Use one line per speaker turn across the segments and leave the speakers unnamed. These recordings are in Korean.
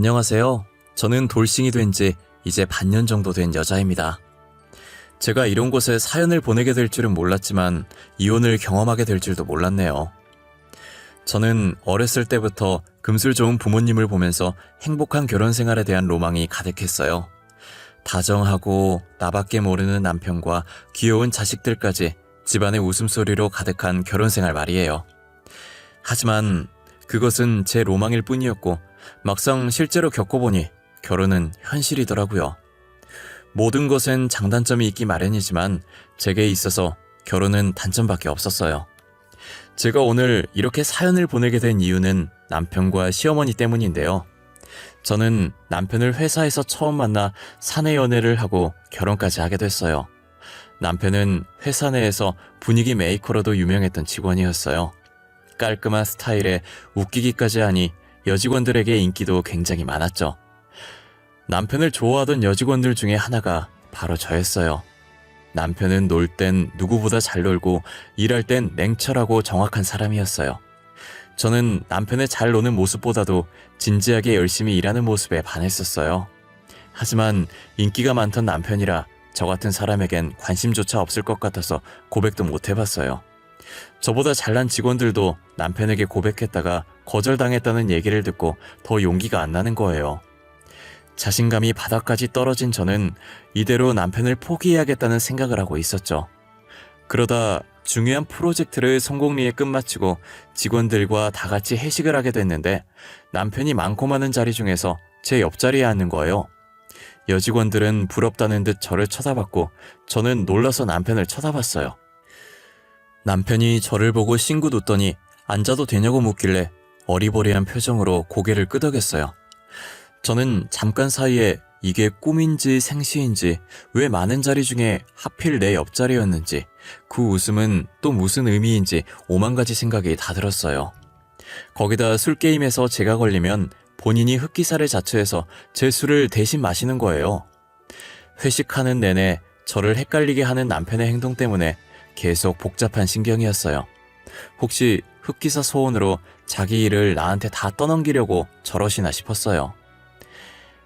안녕하세요. 저는 돌싱이 된 지 이제 반년 정도 된 여자입니다. 제가 이런 곳에 사연을 보내게 될 줄은 몰랐지만 이혼을 경험하게 될 줄도 몰랐네요. 저는 어렸을 때부터 금술 좋은 부모님을 보면서 행복한 결혼 생활에 대한 로망이 가득했어요. 다정하고 나밖에 모르는 남편과 귀여운 자식들까지 집안의 웃음소리로 가득한 결혼 생활 말이에요. 하지만 그것은 제 로망일 뿐이었고 막상 실제로 겪어보니 결혼은 현실이더라고요. 모든 것엔 장단점이 있기 마련이지만 제게 있어서 결혼은 단점밖에 없었어요. 제가 오늘 이렇게 사연을 보내게 된 이유는 남편과 시어머니 때문인데요. 저는 남편을 회사에서 처음 만나 사내 연애를 하고 결혼까지 하게 됐어요. 남편은 회사 내에서 분위기 메이커로도 유명했던 직원이었어요. 깔끔한 스타일에 웃기기까지 하니 여직원들에게 인기도 굉장히 많았죠. 남편을 좋아하던 여직원들 중에 하나가 바로 저였어요. 남편은 놀 땐 누구보다 잘 놀고 일할 땐 냉철하고 정확한 사람이었어요. 저는 남편의 잘 노는 모습보다도 진지하게 열심히 일하는 모습에 반했었어요. 하지만 인기가 많던 남편이라 저 같은 사람에겐 관심조차 없을 것 같아서 고백도 못 해봤어요. 저보다 잘난 직원들도 남편에게 고백했다가 거절당했다는 얘기를 듣고 더 용기가 안 나는 거예요. 자신감이 바닥까지 떨어진 저는 이대로 남편을 포기해야겠다는 생각을 하고 있었죠. 그러다 중요한 프로젝트를 성공리에 끝마치고 직원들과 다 같이 회식을 하게 됐는데 남편이 많고 많은 자리 중에서 제 옆자리에 앉는 거예요. 여직원들은 부럽다는 듯 저를 쳐다봤고 저는 놀라서 남편을 쳐다봤어요. 남편이 저를 보고 싱긋 웃더니 앉아도 되냐고 묻길래 어리버리한 표정으로 고개를 끄덕였어요. 저는 잠깐 사이에 이게 꿈인지 생시인지 왜 많은 자리 중에 하필 내 옆자리였는지 그 웃음은 또 무슨 의미인지 오만 가지 생각이 다 들었어요. 거기다 술게임에서 제가 걸리면 본인이 흑기사를 자처해서 제 술을 대신 마시는 거예요. 회식하는 내내 저를 헷갈리게 하는 남편의 행동 때문에 계속 복잡한 신경이었어요. 혹시 흑기사 소원으로 자기 일을 나한테 다 떠넘기려고 저러시나 싶었어요.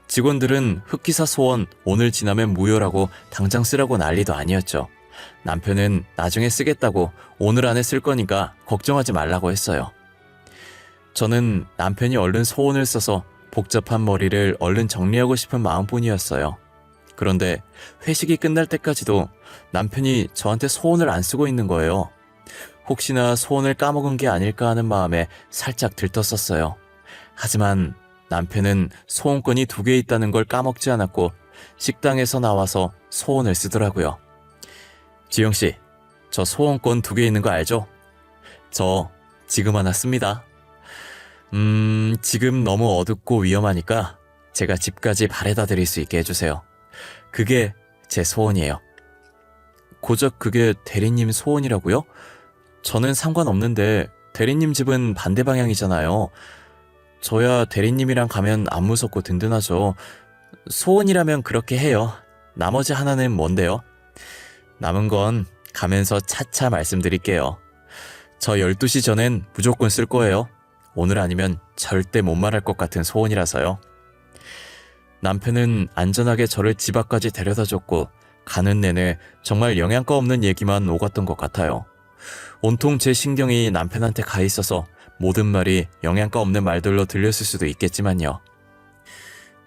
직원들은 흑기사 소원 오늘 지나면 무효라고 당장 쓰라고 난리도 아니었죠. 남편은 나중에 쓰겠다고 오늘 안에 쓸 거니까 걱정하지 말라고 했어요. 저는 남편이 얼른 소원을 써서 복잡한 머리를 얼른 정리하고 싶은 마음뿐이었어요. 그런데 회식이 끝날 때까지도 남편이 저한테 소원을 안 쓰고 있는 거예요. 혹시나 소원을 까먹은 게 아닐까 하는 마음에 살짝 들떴었어요. 하지만 남편은 소원권이 2개 있다는 걸 까먹지 않았고 식당에서 나와서 소원을 쓰더라고요. 지영씨, 저 소원권 2개 있는 거 알죠? 저 지금 하나 씁니다. 지금 너무 어둡고 위험하니까 제가 집까지 바래다 드릴 수 있게 해주세요. 그게 제 소원이에요. 고작 그게 대리님 소원이라고요? 저는 상관없는데 대리님 집은 반대 방향이잖아요. 저야 대리님이랑 가면 안 무섭고 든든하죠. 소원이라면 그렇게 해요. 나머지 하나는 뭔데요? 남은 건 가면서 차차 말씀드릴게요. 저 12시 전엔 무조건 쓸 거예요. 오늘 아니면 절대 못 말할 것 같은 소원이라서요. 남편은 안전하게 저를 집 앞까지 데려다줬고 가는 내내 정말 영양가 없는 얘기만 오갔던 것 같아요. 온통 제 신경이 남편한테 가 있어서 모든 말이 영양가 없는 말들로 들렸을 수도 있겠지만요.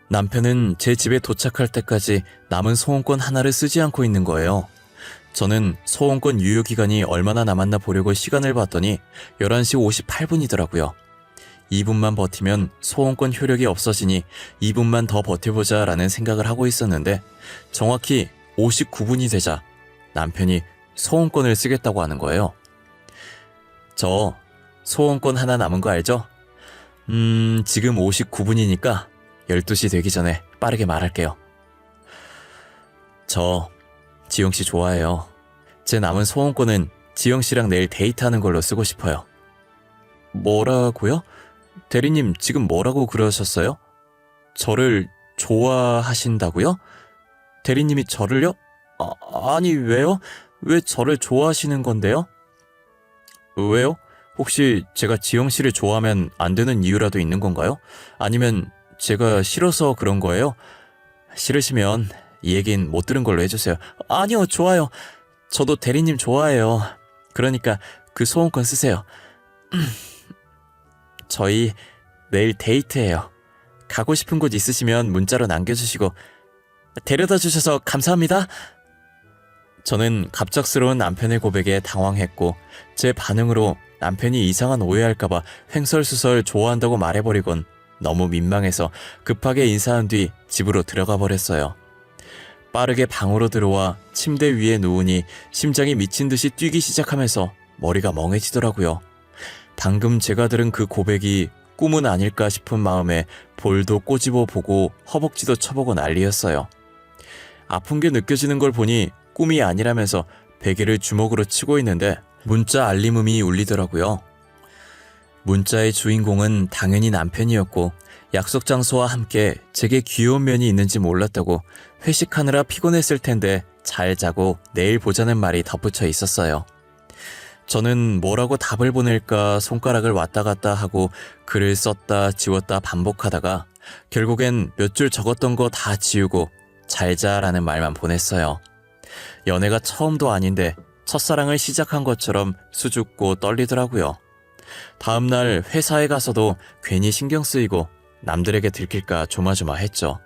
남편은 제 집에 도착할 때까지 남은 소원권 하나를 쓰지 않고 있는 거예요. 저는 소원권 유효기간이 얼마나 남았나 보려고 시간을 봤더니 11시 58분이더라고요. 2분만 버티면 소원권 효력이 없어지니 2분만 더 버텨보자 라는 생각을 하고 있었는데 정확히 59분이 되자 남편이 소원권을 쓰겠다고 하는 거예요. 저 소원권 하나 남은 거 알죠? 지금 59분이니까 12시 되기 전에 빠르게 말할게요. 저 지영씨 좋아해요. 제 남은 소원권은 지영씨랑 내일 데이트하는 걸로 쓰고 싶어요. 뭐라고요? 대리님 지금 뭐라고 그러셨어요? 저를 좋아하신다고요? 대리님이 저를요? 아니 왜요? 왜 저를 좋아하시는 건데요? 왜요? 혹시 제가 지영씨를 좋아하면 안 되는 이유라도 있는 건가요? 아니면 제가 싫어서 그런 거예요? 싫으시면 이 얘긴 못 들은 걸로 해주세요. 아니요, 좋아요. 저도 대리님 좋아해요. 그러니까 그 소원권 쓰세요. 저희 내일 데이트해요. 가고 싶은 곳 있으시면 문자로 남겨주시고 데려다 주셔서 감사합니다. 저는 갑작스러운 남편의 고백에 당황했고 제 반응으로 남편이 이상한 오해할까봐 횡설수설 좋아한다고 말해버리곤 너무 민망해서 급하게 인사한 뒤 집으로 들어가 버렸어요. 빠르게 방으로 들어와 침대 위에 누우니 심장이 미친 듯이 뛰기 시작하면서 머리가 멍해지더라고요. 방금 제가 들은 그 고백이 꿈은 아닐까 싶은 마음에 볼도 꼬집어 보고 허벅지도 쳐보고 난리였어요. 아픈 게 느껴지는 걸 보니 꿈이 아니라면서 베개를 주먹으로 치고 있는데 문자 알림음이 울리더라고요. 문자의 주인공은 당연히 남편이었고 약속 장소와 함께 제게 귀여운 면이 있는지 몰랐다고 회식하느라 피곤했을 텐데 잘 자고 내일 보자는 말이 덧붙여 있었어요. 저는 뭐라고 답을 보낼까 손가락을 왔다 갔다 하고 글을 썼다 지웠다 반복하다가 결국엔 몇 줄 적었던 거 다 지우고 잘 자라는 말만 보냈어요. 연애가 처음도 아닌데 첫사랑을 시작한 것처럼 수줍고 떨리더라고요. 다음날 회사에 가서도 괜히 신경 쓰이고 남들에게 들킬까 조마조마했죠.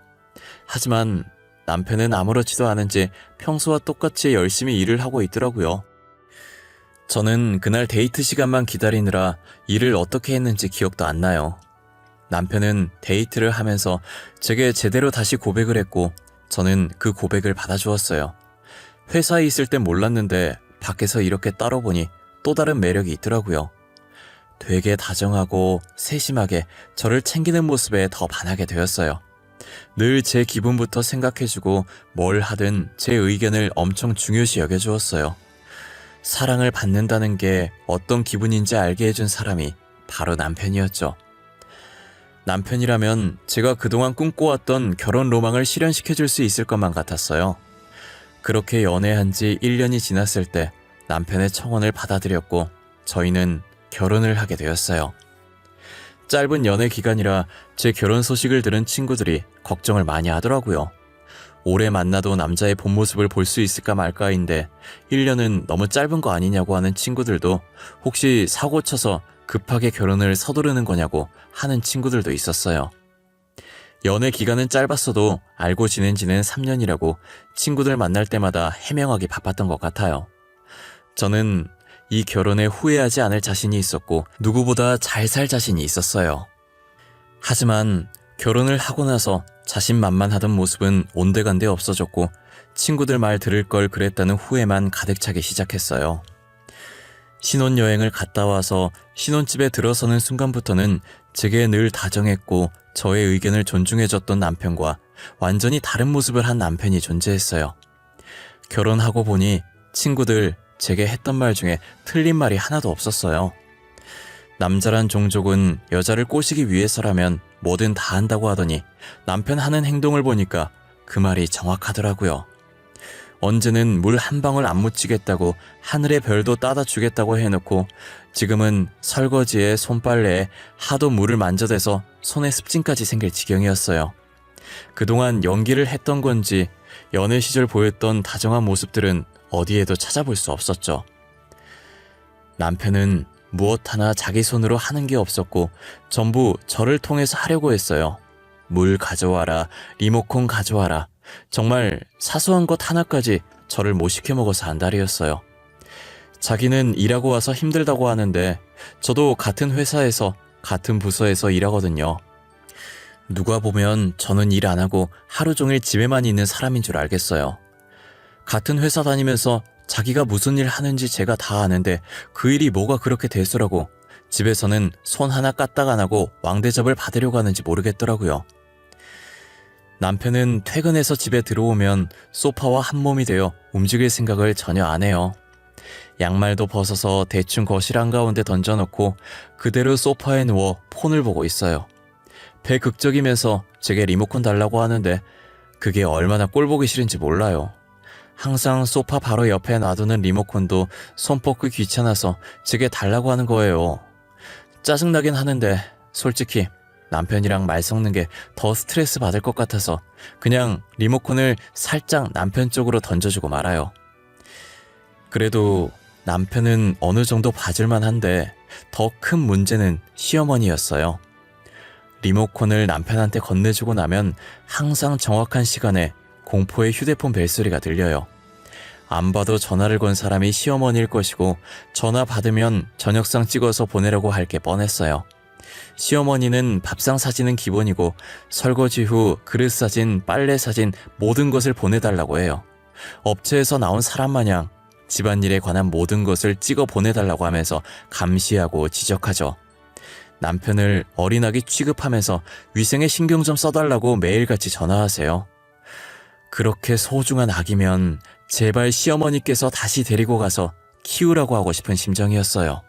하지만 남편은 아무렇지도 않은지 평소와 똑같이 열심히 일을 하고 있더라고요. 저는 그날 데이트 시간만 기다리느라 일을 어떻게 했는지 기억도 안 나요. 남편은 데이트를 하면서 제게 제대로 다시 고백을 했고 저는 그 고백을 받아주었어요. 회사에 있을 땐 몰랐는데 밖에서 이렇게 따로 보니 또 다른 매력이 있더라고요. 되게 다정하고 세심하게 저를 챙기는 모습에 더 반하게 되었어요. 늘 제 기분부터 생각해주고 뭘 하든 제 의견을 엄청 중요시 여겨주었어요. 사랑을 받는다는 게 어떤 기분인지 알게 해준 사람이 바로 남편이었죠. 남편이라면 제가 그동안 꿈꿔왔던 결혼 로망을 실현시켜줄 수 있을 것만 같았어요. 그렇게 연애한 지 1년이 지났을 때 남편의 청혼을 받아들였고 저희는 결혼을 하게 되었어요. 짧은 연애 기간이라 제 결혼 소식을 들은 친구들이 걱정을 많이 하더라고요. 오래 만나도 남자의 본 모습을 볼 수 있을까 말까인데 1년은 너무 짧은 거 아니냐고 하는 친구들도 혹시 사고 쳐서 급하게 결혼을 서두르는 거냐고 하는 친구들도 있었어요. 연애 기간은 짧았어도 알고 지낸 지는 3년이라고 친구들 만날 때마다 해명하기 바빴던 것 같아요. 저는 이 결혼에 후회하지 않을 자신이 있었고 누구보다 잘 살 자신이 있었어요. 하지만 결혼을 하고 나서 자신만만하던 모습은 온데간데 없어졌고 친구들 말 들을 걸 그랬다는 후회만 가득 차기 시작했어요. 신혼여행을 갔다 와서 신혼집에 들어서는 순간부터는 제게 늘 다정했고 저의 의견을 존중해줬던 남편과 완전히 다른 모습을 한 남편이 존재했어요. 결혼하고 보니 친구들 제게 했던 말 중에 틀린 말이 하나도 없었어요. 남자란 종족은 여자를 꼬시기 위해서라면 뭐든 다 한다고 하더니 남편 하는 행동을 보니까 그 말이 정확하더라고요. 언제는 물 한 방울 안 묻히겠다고 하늘의 별도 따다 주겠다고 해놓고 지금은 설거지에 손빨래에 하도 물을 만져대서 손에 습진까지 생길 지경이었어요. 그동안 연기를 했던 건지 연애 시절 보였던 다정한 모습들은 어디에도 찾아볼 수 없었죠. 남편은 무엇 하나 자기 손으로 하는 게 없었고 전부 저를 통해서 하려고 했어요. 물 가져와라, 리모컨 가져와라. 정말 사소한 것 하나까지 저를 못 시켜 먹어서 안달이었어요. 자기는 일하고 와서 힘들다고 하는데 저도 같은 회사에서 같은 부서에서 일하거든요. 누가 보면 저는 일 안 하고 하루 종일 집에만 있는 사람인 줄 알겠어요. 같은 회사 다니면서 자기가 무슨 일 하는지 제가 다 아는데 그 일이 뭐가 그렇게 대수라고 집에서는 손 하나 까딱 안 하고 왕대접을 받으려고 하는지 모르겠더라고요. 남편은 퇴근해서 집에 들어오면 소파와 한몸이 되어 움직일 생각을 전혀 안 해요. 양말도 벗어서 대충 거실 한가운데 던져놓고 그대로 소파에 누워 폰을 보고 있어요. 배극적이면서 제게 리모컨 달라고 하는데 그게 얼마나 꼴보기 싫은지 몰라요. 항상 소파 바로 옆에 놔두는 리모컨도 손 뻗기 귀찮아서 제게 달라고 하는 거예요. 짜증나긴 하는데 솔직히 남편이랑 말 섞는 게 더 스트레스 받을 것 같아서 그냥 리모컨을 살짝 남편 쪽으로 던져주고 말아요. 그래도 남편은 어느 정도 봐줄만 한데 더 큰 문제는 시어머니였어요. 리모컨을 남편한테 건네주고 나면 항상 정확한 시간에 공포의 휴대폰 벨소리가 들려요. 안 봐도 전화를 건 사람이 시어머니일 것이고 전화 받으면 저녁상 찍어서 보내려고 할 게 뻔했어요. 시어머니는 밥상 사진은 기본이고 설거지 후 그릇 사진, 빨래 사진 모든 것을 보내달라고 해요. 업체에서 나온 사람 마냥 집안일에 관한 모든 것을 찍어 보내달라고 하면서 감시하고 지적하죠. 남편을 어린아기 취급하면서 위생에 신경 좀 써달라고 매일같이 전화하세요. 그렇게 소중한 아기면 제발 시어머니께서 다시 데리고 가서 키우라고 하고 싶은 심정이었어요.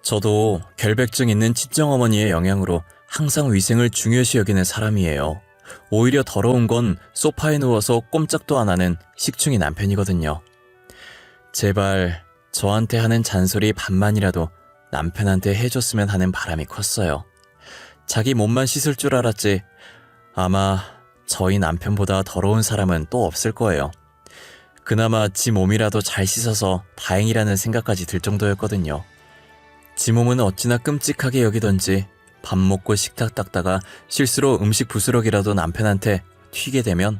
저도 결백증 있는 친정어머니의 영향으로 항상 위생을 중요시 여기는 사람이에요. 오히려 더러운 건 소파에 누워서 꼼짝도 안 하는 식충이 남편이거든요. 제발 저한테 하는 잔소리 반만이라도 남편한테 해줬으면 하는 바람이 컸어요. 자기 몸만 씻을 줄 알았지 아마 저희 남편보다 더러운 사람은 또 없을 거예요. 그나마 지 몸이라도 잘 씻어서 다행이라는 생각까지 들 정도였거든요. 지 몸은 어찌나 끔찍하게 여기던지 밥 먹고 식탁 닦다가 실수로 음식 부스러기라도 남편한테 튀게 되면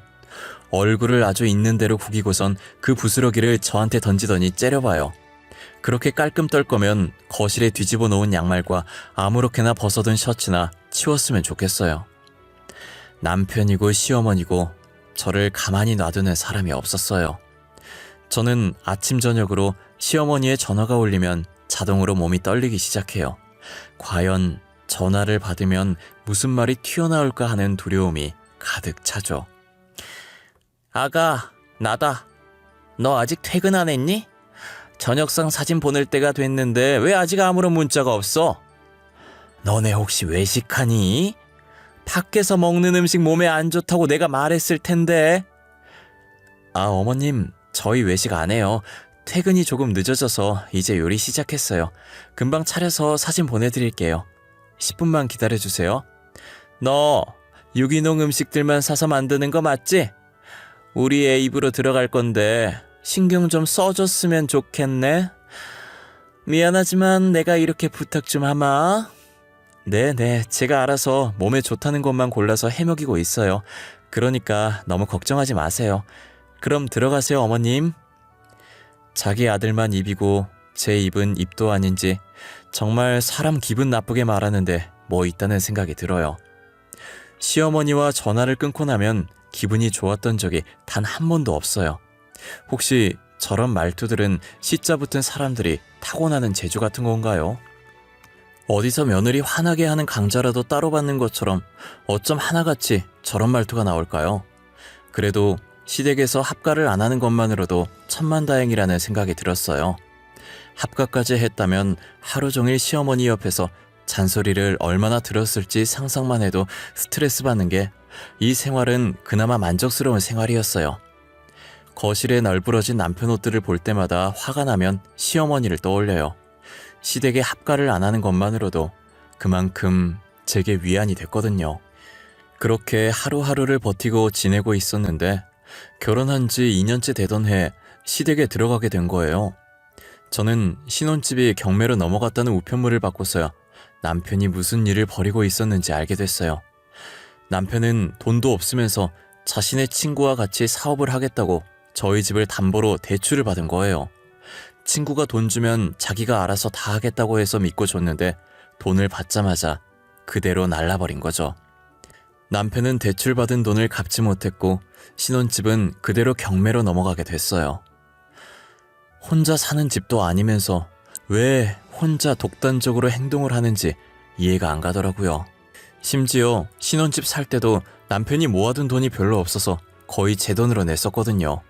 얼굴을 아주 있는 대로 구기고선 그 부스러기를 저한테 던지더니 째려봐요. 그렇게 깔끔 떨 거면 거실에 뒤집어 놓은 양말과 아무렇게나 벗어둔 셔츠나 치웠으면 좋겠어요. 남편이고 시어머니고 저를 가만히 놔두는 사람이 없었어요. 저는 아침 저녁으로 시어머니의 전화가 울리면 자동으로 몸이 떨리기 시작해요. 과연 전화를 받으면 무슨 말이 튀어나올까 하는 두려움이 가득 차죠. 아가, 나다. 너 아직 퇴근 안 했니? 저녁상 사진 보낼 때가 됐는데 왜 아직 아무런 문자가 없어? 너네 혹시 외식하니? 밖에서 먹는 음식 몸에 안 좋다고 내가 말했을 텐데. 아, 어머님, 저희 외식 안 해요. 퇴근이 조금 늦어져서 이제 요리 시작했어요. 금방 차려서 사진 보내드릴게요. 10분만 기다려주세요. 너 유기농 음식들만 사서 만드는 거 맞지? 우리 애 입으로 들어갈 건데 신경 좀 써줬으면 좋겠네. 미안하지만 내가 이렇게 부탁 좀 하마. 네네, 제가 알아서 몸에 좋다는 것만 골라서 해먹이고 있어요. 그러니까 너무 걱정하지 마세요. 그럼 들어가세요, 어머님. 자기 아들만 입이고 제 입은 입도 아닌지 정말 사람 기분 나쁘게 말하는데 뭐 있다는 생각이 들어요. 시어머니와 전화를 끊고 나면 기분이 좋았던 적이 단 한 번도 없어요. 혹시 저런 말투들은 시자 붙은 사람들이 타고나는 재주 같은 건가요? 어디서 며느리 화나게 하는 강좌라도 따로 받는 것처럼 어쩜 하나같이 저런 말투가 나올까요? 그래도 시댁에서 합가를 안 하는 것만으로도 천만다행이라는 생각이 들었어요. 합가까지 했다면 하루 종일 시어머니 옆에서 잔소리를 얼마나 들었을지 상상만 해도 스트레스 받는 게 이 생활은 그나마 만족스러운 생활이었어요. 거실에 널브러진 남편 옷들을 볼 때마다 화가 나면 시어머니를 떠올려요. 시댁에 합가를 안 하는 것만으로도 그만큼 제게 위안이 됐거든요. 그렇게 하루하루를 버티고 지내고 있었는데 결혼한 지 2년째 되던 해 시댁에 들어가게 된 거예요. 저는 신혼집이 경매로 넘어갔다는 우편물을 받고서야 남편이 무슨 일을 벌이고 있었는지 알게 됐어요. 남편은 돈도 없으면서 자신의 친구와 같이 사업을 하겠다고 저희 집을 담보로 대출을 받은 거예요. 친구가 돈 주면 자기가 알아서 다 하겠다고 해서 믿고 줬는데 돈을 받자마자 그대로 날라버린 거죠. 남편은 대출받은 돈을 갚지 못했고 신혼집은 그대로 경매로 넘어가게 됐어요. 혼자 사는 집도 아니면서 왜 혼자 독단적으로 행동을 하는지 이해가 안 가더라고요. 심지어 신혼집 살 때도 남편이 모아둔 돈이 별로 없어서 거의 제 돈으로 냈었거든요.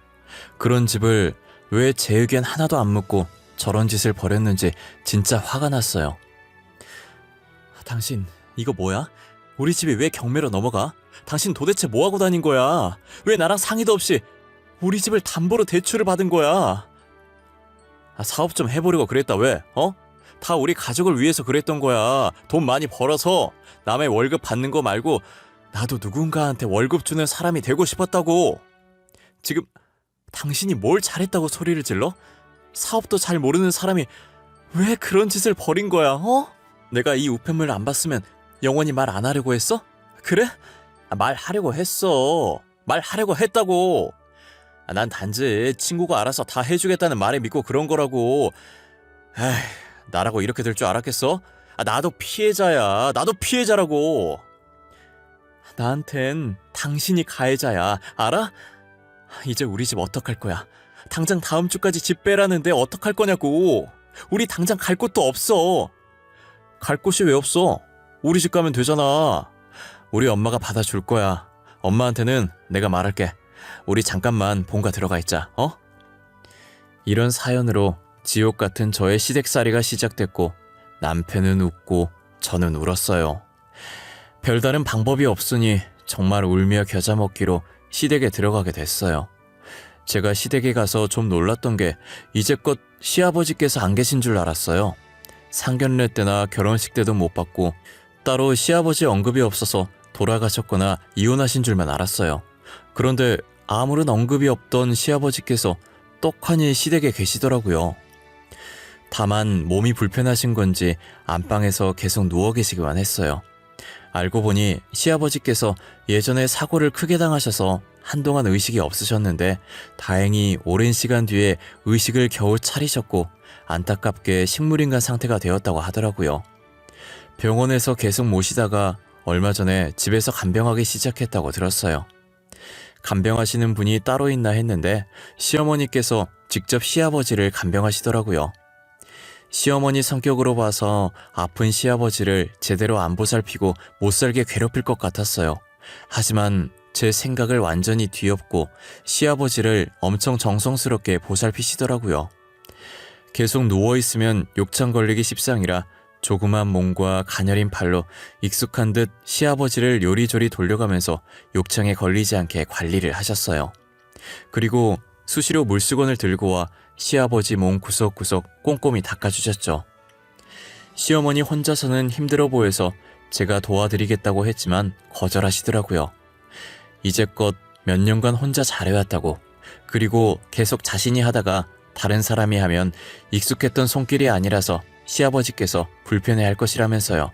그런 집을 왜 제 의견 하나도 안 묻고 저런 짓을 벌였는지 진짜 화가 났어요. 당신 이거 뭐야? 우리 집이 왜 경매로 넘어가? 당신 도대체 뭐하고 다닌 거야? 왜 나랑 상의도 없이 우리 집을 담보로 대출을 받은 거야? 사업 좀 해보려고 그랬다 왜? 다 우리 가족을 위해서 그랬던 거야. 돈 많이 벌어서 남의 월급 받는 거 말고 나도 누군가한테 월급 주는 사람이 되고 싶었다고. 지금 당신이 뭘 잘했다고 소리를 질러? 사업도 잘 모르는 사람이 왜 그런 짓을 벌인 거야, 어? 내가 이 우편물 안 봤으면 영원히 말 안 하려고 했어? 그래? 말하려고 했어. 말하려고 했다고. 난 단지 친구가 알아서 다 해주겠다는 말에 믿고 그런 거라고. 에이, 나라고 이렇게 될 줄 알았겠어? 나도 피해자야. 나도 피해자라고. 나한텐 당신이 가해자야. 알아? 이제 우리 집 어떡할 거야? 당장 다음 주까지 집 빼라는데 어떡할 거냐고. 우리 당장 갈 곳도 없어. 갈 곳이 왜 없어? 우리 집 가면 되잖아. 우리 엄마가 받아줄 거야. 엄마한테는 내가 말할게. 우리 잠깐만 본가 들어가 있자, 어? 이런 사연으로 지옥 같은 저의 시댁살이가 시작됐고 남편은 웃고 저는 울었어요. 별다른 방법이 없으니 정말 울며 겨자 먹기로 시댁에 들어가게 됐어요. 제가 시댁에 가서 좀 놀랐던 게 이제껏 시아버지께서 안 계신 줄 알았어요. 상견례 때나 결혼식 때도 못 봤고 따로 시아버지 언급이 없어서 돌아가셨거나 이혼하신 줄만 알았어요. 그런데 아무런 언급이 없던 시아버지께서 떡하니 시댁에 계시더라고요. 다만 몸이 불편하신 건지 안방에서 계속 누워 계시기만 했어요. 알고 보니 시아버지께서 예전에 사고를 크게 당하셔서 한동안 의식이 없으셨는데 다행히 오랜 시간 뒤에 의식을 겨우 차리셨고 안타깝게 식물인간 상태가 되었다고 하더라고요. 병원에서 계속 모시다가 얼마 전에 집에서 간병하기 시작했다고 들었어요. 간병하시는 분이 따로 있나 했는데 시어머니께서 직접 시아버지를 간병하시더라고요. 시어머니 성격으로 봐서 아픈 시아버지를 제대로 안 보살피고 못살게 괴롭힐 것 같았어요. 하지만 제 생각을 완전히 뒤엎고 시아버지를 엄청 정성스럽게 보살피시더라고요. 계속 누워있으면 욕창 걸리기 십상이라 조그만 몸과 가녀린 팔로 익숙한 듯 시아버지를 요리조리 돌려가면서 욕창에 걸리지 않게 관리를 하셨어요. 그리고 수시로 물수건을 들고 와 시아버지 몸 구석구석 꼼꼼히 닦아주셨죠. 시어머니 혼자서는 힘들어 보여서 제가 도와드리겠다고 했지만 거절하시더라고요. 이제껏 몇 년간 혼자 잘해왔다고, 그리고 계속 자신이 하다가 다른 사람이 하면 익숙했던 손길이 아니라서 시아버지께서 불편해할 것이라면서요.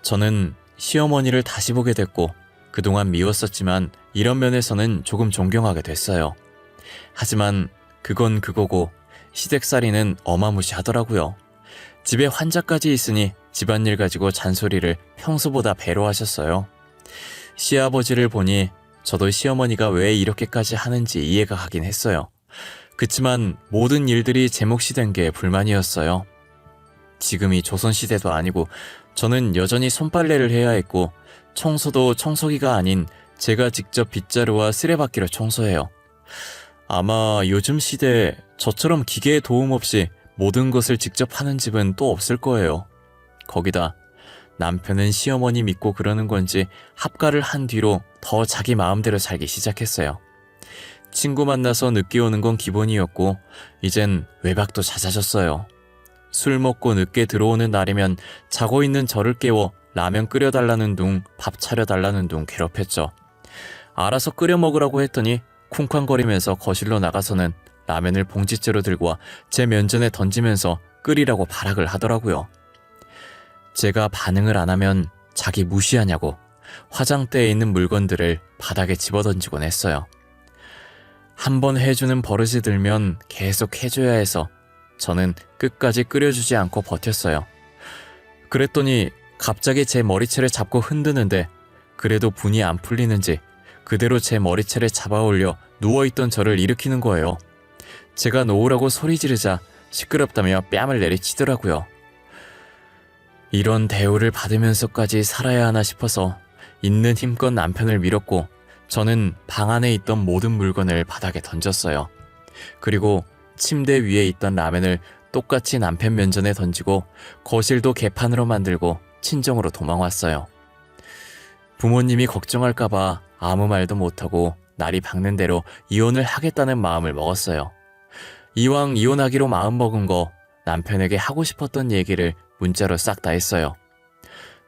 저는 시어머니를 다시 보게 됐고 그동안 미웠었지만 이런 면에서는 조금 존경하게 됐어요. 하지만 그건 그거고 시댁살이는 어마무시하더라고요. 집에 환자까지 있으니 집안일 가지고 잔소리를 평소보다 배로 하셨어요. 시아버지를 보니 저도 시어머니가 왜 이렇게까지 하는지 이해가 가긴 했어요. 그치만 모든 일들이 제 몫이 된 게 불만이었어요. 지금이 조선시대도 아니고 저는 여전히 손빨래를 해야 했고 청소도 청소기가 아닌 제가 직접 빗자루와 쓰레받기로 청소해요. 아마 요즘 시대에 저처럼 기계의 도움 없이 모든 것을 직접 하는 집은 또 없을 거예요. 거기다 남편은 시어머니 믿고 그러는 건지 합가를 한 뒤로 더 자기 마음대로 살기 시작했어요. 친구 만나서 늦게 오는 건 기본이었고 이젠 외박도 잦아졌어요. 술 먹고 늦게 들어오는 날이면 자고 있는 저를 깨워 라면 끓여달라는 둥, 밥 차려달라는 둥 괴롭혔죠. 알아서 끓여 먹으라고 했더니 쿵쾅거리면서 거실로 나가서는 라면을 봉지째로 들고 와 제 면전에 던지면서 끓이라고 발악을 하더라고요. 제가 반응을 안 하면 자기 무시하냐고 화장대에 있는 물건들을 바닥에 집어던지곤 했어요. 한번 해주는 버릇이 들면 계속 해줘야 해서 저는 끝까지 끓여주지 않고 버텼어요. 그랬더니 갑자기 제 머리채를 잡고 흔드는데 그래도 분이 안 풀리는지 그대로 제 머리채를 잡아 올려 누워있던 저를 일으키는 거예요. 제가 놓으라고 소리 지르자 시끄럽다며 뺨을 내리치더라고요. 이런 대우를 받으면서까지 살아야 하나 싶어서 있는 힘껏 남편을 밀었고 저는 방 안에 있던 모든 물건을 바닥에 던졌어요. 그리고 침대 위에 있던 라면을 똑같이 남편 면전에 던지고 거실도 개판으로 만들고 친정으로 도망왔어요. 부모님이 걱정할까봐 아무 말도 못하고 날이 밝는 대로 이혼을 하겠다는 마음을 먹었어요. 이왕 이혼하기로 마음먹은 거 남편에게 하고 싶었던 얘기를 문자로 싹 다 했어요.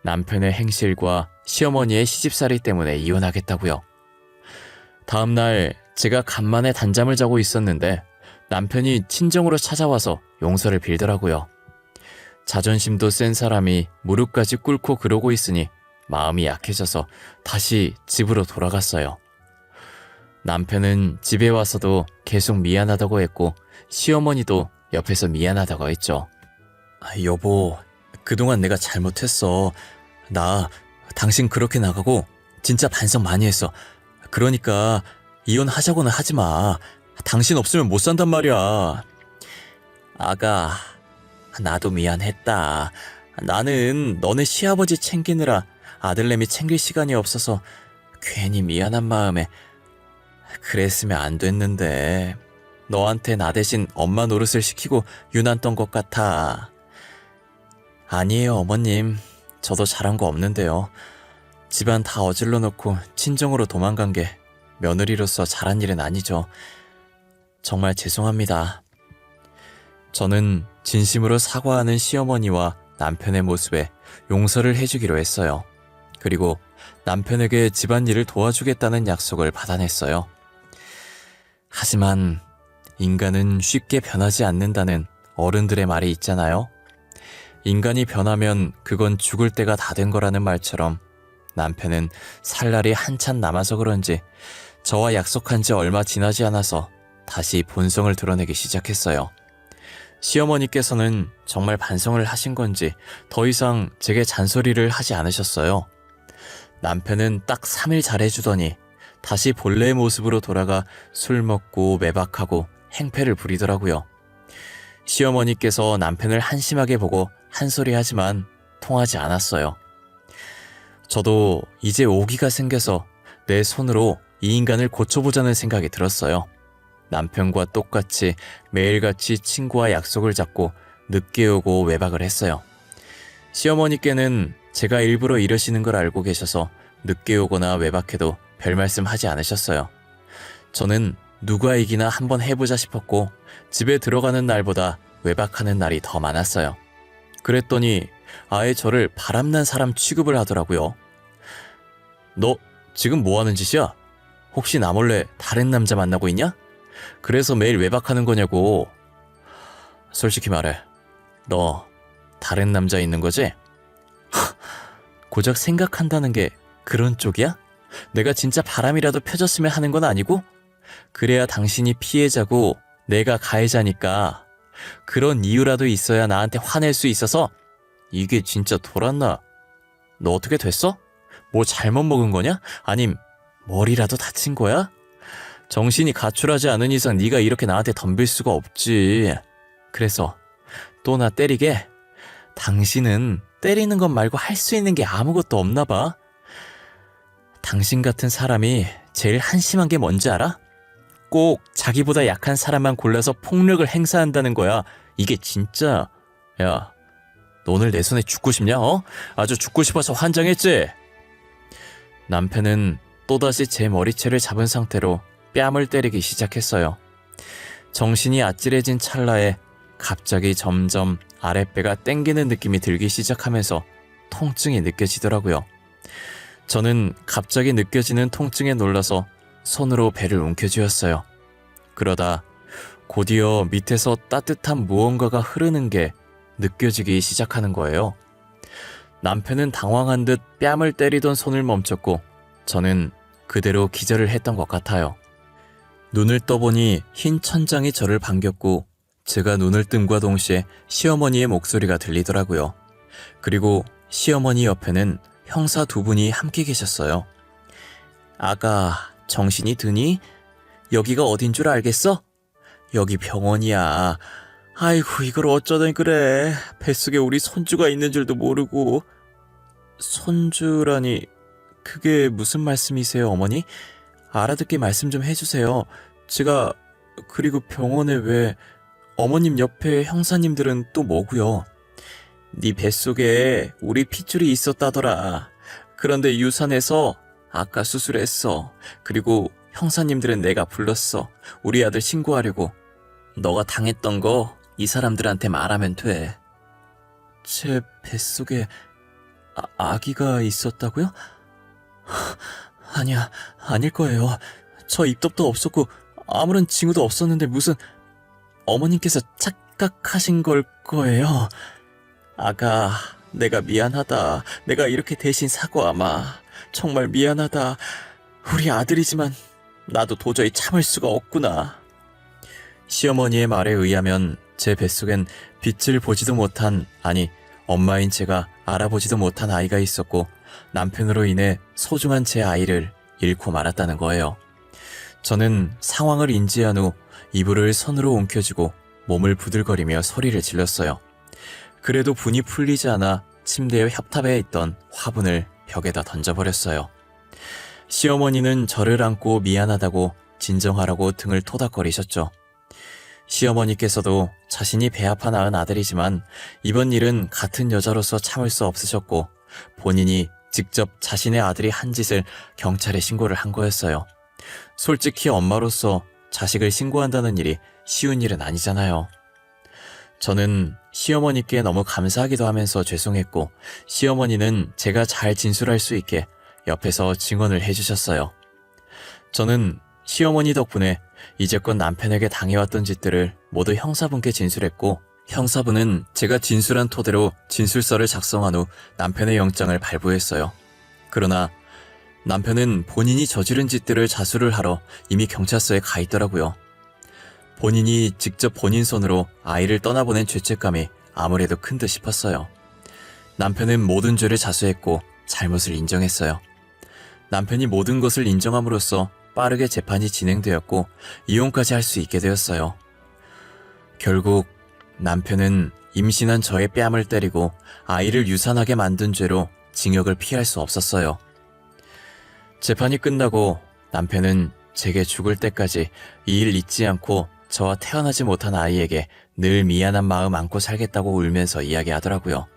남편의 행실과 시어머니의 시집살이 때문에 이혼하겠다고요. 다음날 제가 간만에 단잠을 자고 있었는데 남편이 친정으로 찾아와서 용서를 빌더라고요. 자존심도 센 사람이 무릎까지 꿇고 그러고 있으니 마음이 약해져서 다시 집으로 돌아갔어요. 남편은 집에 와서도 계속 미안하다고 했고 시어머니도 옆에서 미안하다고 했죠. 여보, 그동안 내가 잘못했어. 나 당신 그렇게 나가고 진짜 반성 많이 했어. 그러니까 이혼하자고는 하지 마. 당신 없으면 못 산단 말이야. 아가, 나도 미안했다. 나는 너네 시아버지 챙기느라 아들내미 챙길 시간이 없어서 괜히 미안한 마음에 그랬으면 안 됐는데 너한테 나 대신 엄마 노릇을 시키고 유난 떤 것 같아. 아니에요, 어머님. 저도 잘한 거 없는데요. 집안 다 어질러 놓고 친정으로 도망간 게 며느리로서 잘한 일은 아니죠. 정말 죄송합니다. 저는 진심으로 사과하는 시어머니와 남편의 모습에 용서를 해주기로 했어요. 그리고 남편에게 집안일을 도와주겠다는 약속을 받아냈어요. 하지만 인간은 쉽게 변하지 않는다는 어른들의 말이 있잖아요. 인간이 변하면 그건 죽을 때가 다 된 거라는 말처럼 남편은 살 날이 한참 남아서 그런지 저와 약속한 지 얼마 지나지 않아서 다시 본성을 드러내기 시작했어요. 시어머니께서는 정말 반성을 하신 건지 더 이상 제게 잔소리를 하지 않으셨어요. 남편은 딱 3일 잘해주더니 다시 본래의 모습으로 돌아가 술 먹고 매박하고 행패를 부리더라고요. 시어머니께서 남편을 한심하게 보고 한 소리 하지만 통하지 않았어요. 저도 이제 오기가 생겨서 내 손으로 이 인간을 고쳐보자는 생각이 들었어요. 남편과 똑같이 매일같이 친구와 약속을 잡고 늦게 오고 외박을 했어요. 시어머니께는 제가 일부러 이러시는 걸 알고 계셔서 늦게 오거나 외박해도 별 말씀 하지 않으셨어요. 저는 누가 이기나 한번 해보자 싶었고 집에 들어가는 날보다 외박하는 날이 더 많았어요. 그랬더니 아예 저를 바람난 사람 취급을 하더라고요. 너 지금 뭐 하는 짓이야? 혹시 나 몰래 다른 남자 만나고 있냐? 그래서 매일 외박하는 거냐고. 솔직히 말해. 너 다른 남자 있는 거지? 고작 생각한다는 게 그런 쪽이야? 내가 진짜 바람이라도 펴졌으면 하는 건 아니고? 그래야 당신이 피해자고 내가 가해자니까 그런 이유라도 있어야 나한테 화낼 수 있어서. 이게 진짜 돌았나? 너 어떻게 됐어? 뭐 잘못 먹은 거냐? 아님 머리라도 다친 거야? 정신이 가출하지 않은 이상 네가 이렇게 나한테 덤빌 수가 없지. 그래서 또 나 때리게? 당신은 때리는 것 말고 할 수 있는 게 아무것도 없나 봐. 당신 같은 사람이 제일 한심한 게 뭔지 알아? 꼭 자기보다 약한 사람만 골라서 폭력을 행사한다는 거야. 이게 진짜. 야, 너 오늘 내 손에 죽고 싶냐? 아주 죽고 싶어서 환장했지? 남편은 또다시 제 머리채를 잡은 상태로 뺨을 때리기 시작했어요. 정신이 아찔해진 찰나에 갑자기 점점 아랫배가 땡기는 느낌이 들기 시작하면서 통증이 느껴지더라고요. 저는 갑자기 느껴지는 통증에 놀라서 손으로 배를 움켜쥐었어요. 그러다 곧이어 밑에서 따뜻한 무언가가 흐르는 게 느껴지기 시작하는 거예요. 남편은 당황한 듯 뺨을 때리던 손을 멈췄고 저는 그대로 기절을 했던 것 같아요. 눈을 떠보니 흰 천장이 저를 반겼고 제가 눈을 뜸과 동시에 시어머니의 목소리가 들리더라고요. 그리고 시어머니 옆에는 형사 2분이 함께 계셨어요. 아가, 정신이 드니? 여기가 어딘 줄 알겠어? 여기 병원이야. 아이고, 이걸 어쩌든 그래. 뱃속에 우리 손주가 있는 줄도 모르고. 손주라니, 그게 무슨 말씀이세요, 어머니? 알아듣게 말씀 좀 해주세요. 제가, 그리고 병원에 왜, 어머님 옆에 형사님들은 또 뭐고요? 네 뱃속에 우리 핏줄이 있었다더라. 그런데 유산해서 아까 수술했어. 그리고 형사님들은 내가 불렀어. 우리 아들 신고하려고. 너가 당했던 거 이 사람들한테 말하면 돼. 제 뱃속에 아기가 있었다고요? 아니야, 아닐 거예요. 저 입덧도 없었고 아무런 징후도 없었는데 무슨 어머님께서 착각하신 걸 거예요. 아가, 내가 미안하다. 내가 이렇게 대신 사과하마. 정말 미안하다. 우리 아들이지만 나도 도저히 참을 수가 없구나. 시어머니의 말에 의하면 제 뱃속엔 빛을 보지도 못한, 아니 엄마인 제가 알아보지도 못한 아이가 있었고 남편으로 인해 소중한 제 아이를 잃고 말았다는 거예요. 저는 상황을 인지한 후 이불을 손으로 움켜쥐고 몸을 부들거리며 소리를 질렀어요. 그래도 분이 풀리지 않아 침대의 협탑에 있던 화분을 벽에다 던져버렸어요. 시어머니는 저를 안고 미안하다고 진정하라고 등을 토닥거리셨죠. 시어머니께서도 자신이 배 아파 낳은 아들이지만 이번 일은 같은 여자로서 참을 수 없으셨고 본인이 직접 자신의 아들이 한 짓을 경찰에 신고를 한 거였어요. 솔직히 엄마로서 자식을 신고한다는 일이 쉬운 일은 아니잖아요. 저는 시어머니께 너무 감사하기도 하면서 죄송했고 시어머니는 제가 잘 진술할 수 있게 옆에서 증언을 해주셨어요. 저는 시어머니 덕분에 이제껏 남편에게 당해왔던 짓들을 모두 형사분께 진술했고 형사분은 제가 진술한 토대로 진술서를 작성한 후 남편의 영장을 발부했어요. 그러나 남편은 본인이 저지른 짓들을 자수를 하러 이미 경찰서에 가 있더라고요. 본인이 직접 본인 손으로 아이를 떠나보낸 죄책감이 아무래도 큰 듯 싶었어요. 남편은 모든 죄를 자수했고 잘못을 인정했어요. 남편이 모든 것을 인정함으로써 빠르게 재판이 진행되었고 이혼까지 할 수 있게 되었어요. 결국 남편은 임신한 저의 뺨을 때리고 아이를 유산하게 만든 죄로 징역을 피할 수 없었어요. 재판이 끝나고 남편은 제게 죽을 때까지 이 일 잊지 않고 저와 태어나지 못한 아이에게 늘 미안한 마음 안고 살겠다고 울면서 이야기하더라고요.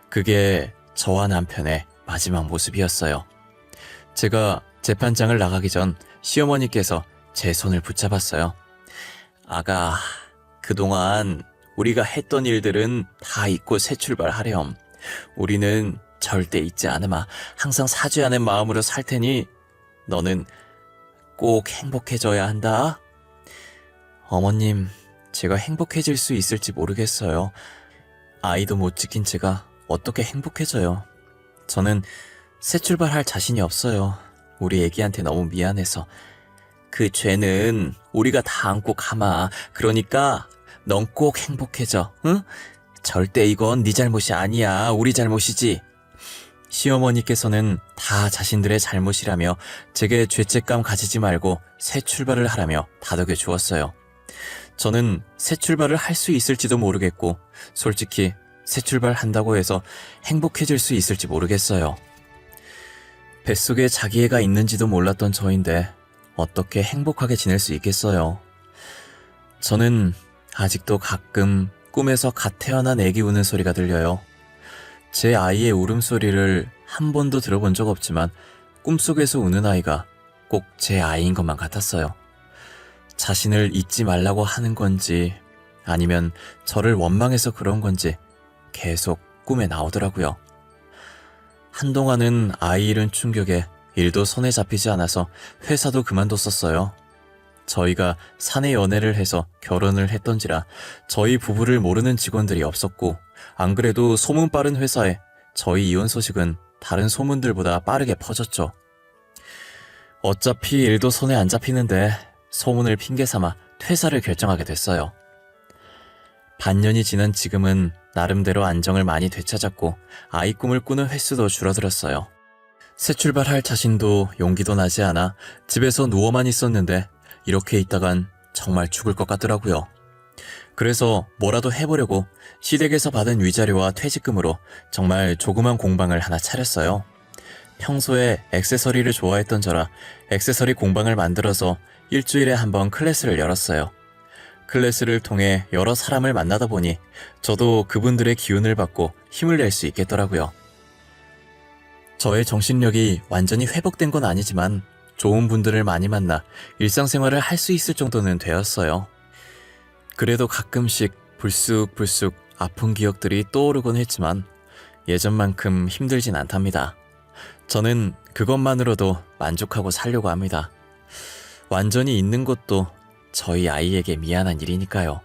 그게 저와 남편의 마지막 모습이었어요. 제가 재판장을 나가기 전 시어머니께서 제 손을 붙잡았어요. 아가, 그동안 우리가 했던 일들은 다 잊고 새 출발하렴. 우리는 절대 잊지 않으마. 항상 사죄하는 마음으로 살 테니 너는 꼭 행복해져야 한다. 어머님, 제가 행복해질 수 있을지 모르겠어요. 아이도 못 지킨 제가 어떻게 행복해져요. 저는 새 출발할 자신이 없어요. 우리 애기한테 너무 미안해서. 그 죄는 우리가 다 안고 가마. 그러니까 넌 꼭 행복해져. 응? 절대 이건 네 잘못이 아니야. 우리 잘못이지. 시어머니께서는 다 자신들의 잘못이라며 제게 죄책감 가지지 말고 새 출발을 하라며 다독여 주었어요. 저는 새 출발을 할 수 있을지도 모르겠고 솔직히 새 출발한다고 해서 행복해질 수 있을지 모르겠어요. 뱃속에 자기 애가 있는지도 몰랐던 저인데 어떻게 행복하게 지낼 수 있겠어요. 저는 아직도 가끔 꿈에서 갓 태어난 애기 우는 소리가 들려요. 제 아이의 울음소리를 한 번도 들어본 적 없지만 꿈속에서 우는 아이가 꼭 제 아이인 것만 같았어요. 자신을 잊지 말라고 하는 건지 아니면 저를 원망해서 그런 건지 계속 꿈에 나오더라고요. 한동안은 아이 잃은 충격에 일도 손에 잡히지 않아서 회사도 그만뒀었어요. 저희가 사내 연애를 해서 결혼을 했던지라 저희 부부를 모르는 직원들이 없었고 안 그래도 소문 빠른 회사에 저희 이혼 소식은 다른 소문들보다 빠르게 퍼졌죠. 어차피 일도 손에 안 잡히는데 소문을 핑계 삼아 퇴사를 결정하게 됐어요. 반년이 지난 지금은 나름대로 안정을 많이 되찾았고 아이 꿈을 꾸는 횟수도 줄어들었어요. 새 출발할 자신도 용기도 나지 않아 집에서 누워만 있었는데 이렇게 있다간 정말 죽을 것 같더라고요. 그래서 뭐라도 해보려고 시댁에서 받은 위자료와 퇴직금으로 정말 조그만 공방을 하나 차렸어요. 평소에 액세서리를 좋아했던 저라 액세서리 공방을 만들어서 일주일에 한 번 클래스를 열었어요. 클래스를 통해 여러 사람을 만나다 보니 저도 그분들의 기운을 받고 힘을 낼 수 있겠더라고요. 저의 정신력이 완전히 회복된 건 아니지만 좋은 분들을 많이 만나 일상생활을 할 수 있을 정도는 되었어요. 그래도 가끔씩 불쑥불쑥 아픈 기억들이 떠오르곤 했지만 예전만큼 힘들진 않답니다. 저는 그것만으로도 만족하고 살려고 합니다. 완전히 잊는 것도 저희 아이에게 미안한 일이니까요.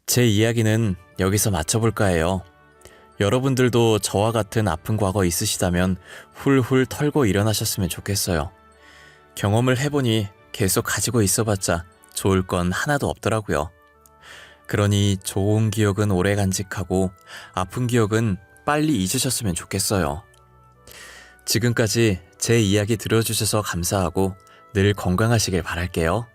제 이야기는 여기서 마쳐볼까 해요. 여러분들도 저와 같은 아픈 과거 있으시다면 훌훌 털고 일어나셨으면 좋겠어요. 경험을 해보니 계속 가지고 있어봤자 좋을 건 하나도 없더라고요. 그러니 좋은 기억은 오래 간직하고 아픈 기억은 빨리 잊으셨으면 좋겠어요. 지금까지 제 이야기 들어주셔서 감사하고 늘 건강하시길 바랄게요.